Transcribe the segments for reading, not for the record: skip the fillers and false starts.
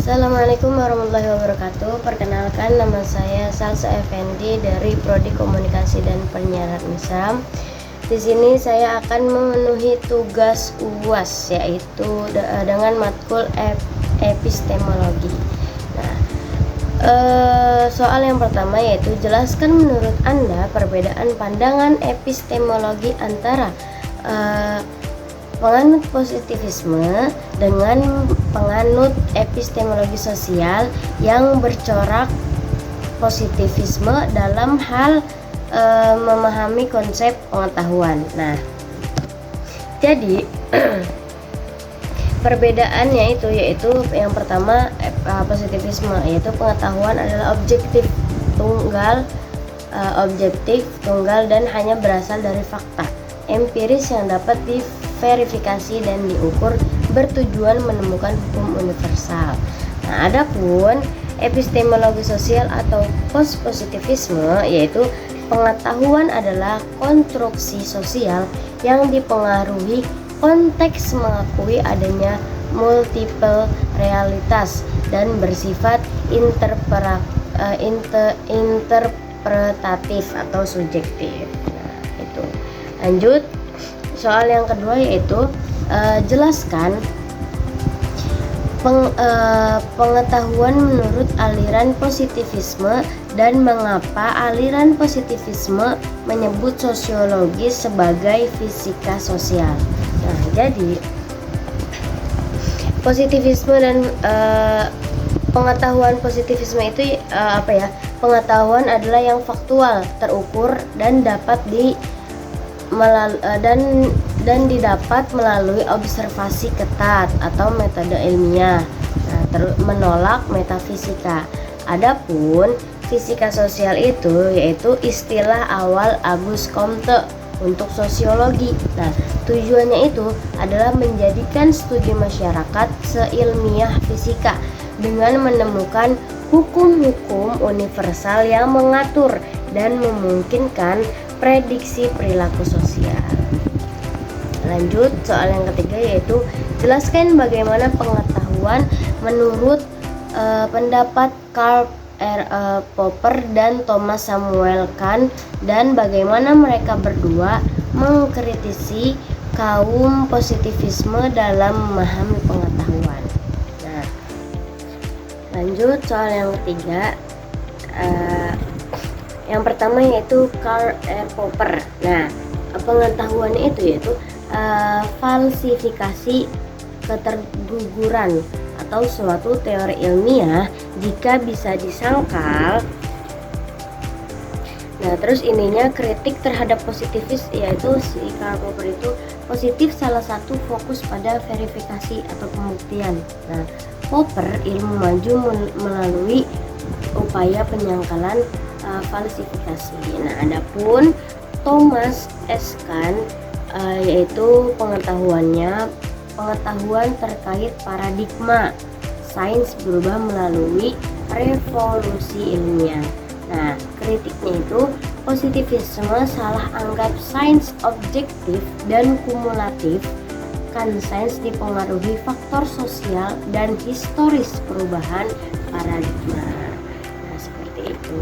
Assalamualaikum warahmatullahi wabarakatuh. Perkenalkan, nama saya Salsa Effendi dari Prodi Komunikasi dan Penyiaran Islam. Di sini saya akan memenuhi tugas UAS, yaitu dengan matkul epistemologi. Nah, soal yang pertama yaitu jelaskan menurut Anda perbedaan pandangan epistemologi antara penganut positivisme dengan penganut epistemologi sosial yang bercorak positivisme dalam hal memahami konsep pengetahuan. Nah, jadi perbedaannya yaitu yang pertama, positivisme yaitu pengetahuan adalah objektif tunggal dan hanya berasal dari fakta empiris yang dapat diverifikasi dan diukur, bertujuan menemukan hukum universal. Nah, adapun epistemologi sosial atau post-positivisme yaitu pengetahuan adalah konstruksi sosial yang dipengaruhi konteks mengakui adanya multiple realitas dan bersifat interpretatif atau subjektif. Nah, itu. Lanjut, soal yang kedua yaitu jelaskan pengetahuan menurut aliran positivisme dan mengapa aliran positivisme menyebut sosiologi sebagai fisika sosial. Nah, jadi positivisme dan pengetahuan positivisme itu pengetahuan adalah yang faktual, terukur dan dapat didapat melalui observasi ketat atau metode ilmiah. Nah, menolak metafisika. Adapun fisika sosial itu yaitu istilah awal Auguste Comte untuk sosiologi. Nah, tujuannya itu adalah menjadikan studi masyarakat seilmiah fisika dengan menemukan hukum-hukum universal yang mengatur dan memungkinkan prediksi perilaku sosial. Lanjut, soal yang ketiga yaitu jelaskan bagaimana pengetahuan menurut pendapat Karl Popper dan Thomas Samuel Kahn dan bagaimana mereka berdua mengkritisi kaum positivisme dalam memahami pengetahuan. Nah, lanjut, soal yang ketiga. Yang pertama yaitu Karl Popper. Nah, pengetahuannya itu yaitu falsifikasi keterguguran atau suatu teori ilmiah jika bisa disangkal. Nah, terus ininya kritik terhadap positivis, yaitu si Karl Popper itu positif salah satu fokus pada verifikasi atau pembuktian. Nah, Popper ilmu maju melalui upaya penyangkalan falsifikasi. Nah, adapun Thomas S. Kahn yaitu pengetahuan terkait paradigma sains berubah melalui revolusi ilmiah. Nah, kritiknya itu positivisme salah anggap sains objektif dan kumulatif, kan sains dipengaruhi faktor sosial dan historis perubahan paradigma. Nah, seperti itu.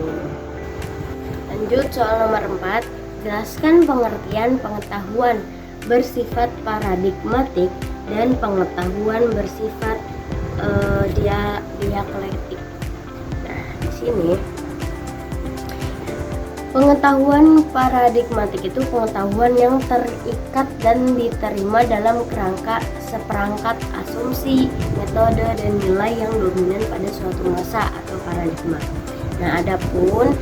Lanjut, soal nomor 4, jelaskan pengertian pengetahuan bersifat paradigmatik dan pengetahuan bersifat dialektik. Nah, di sini pengetahuan paradigmatik itu pengetahuan yang terikat dan diterima dalam kerangka seperangkat asumsi, metode, dan nilai yang dominan pada suatu masa atau paradigma. Nah, adapun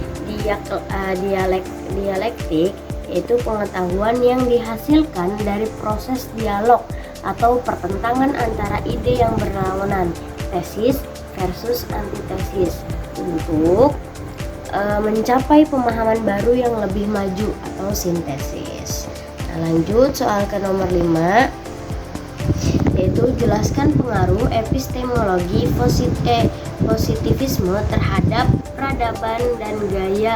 dialektik yaitu pengetahuan yang dihasilkan dari proses dialog atau pertentangan antara ide yang berlawanan, tesis versus antitesis, untuk mencapai pemahaman baru yang lebih maju atau sintesis. Nah, lanjut, soal ke nomor 5 yaitu jelaskan pengaruh epistemologi positivisme terhadap peradaban dan gaya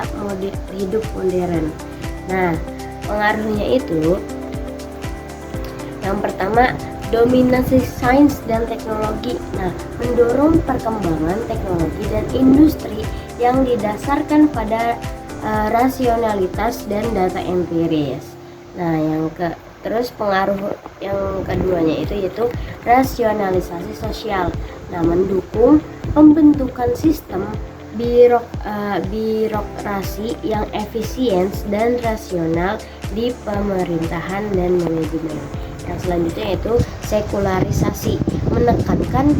hidup modern. Nah, pengaruhnya itu yang pertama, Dominasi sains dan teknologi. Nah, mendorong perkembangan teknologi dan industri yang didasarkan pada rasionalitas dan data empiris. Nah, terus pengaruh yang keduanya itu yaitu rasionalisasi sosial. Nah, mendukung pembentukan sistem birokrasi yang efisien dan rasional di pemerintahan dan manajemen. Yang selanjutnya yaitu sekularisasi, menekankan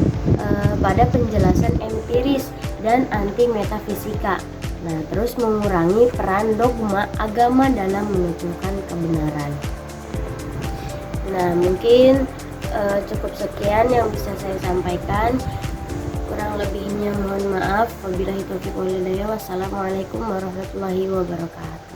pada penjelasan empiris dan anti metafisika. Nah, terus mengurangi peran dogma agama dalam menentukan kebenaran. Nah, mungkin cukup sekian yang bisa saya sampaikan. Kurang lebihnya mohon maaf. Wabillahi taufiq wal hidayah. Wassalamualaikum warahmatullahi wabarakatuh.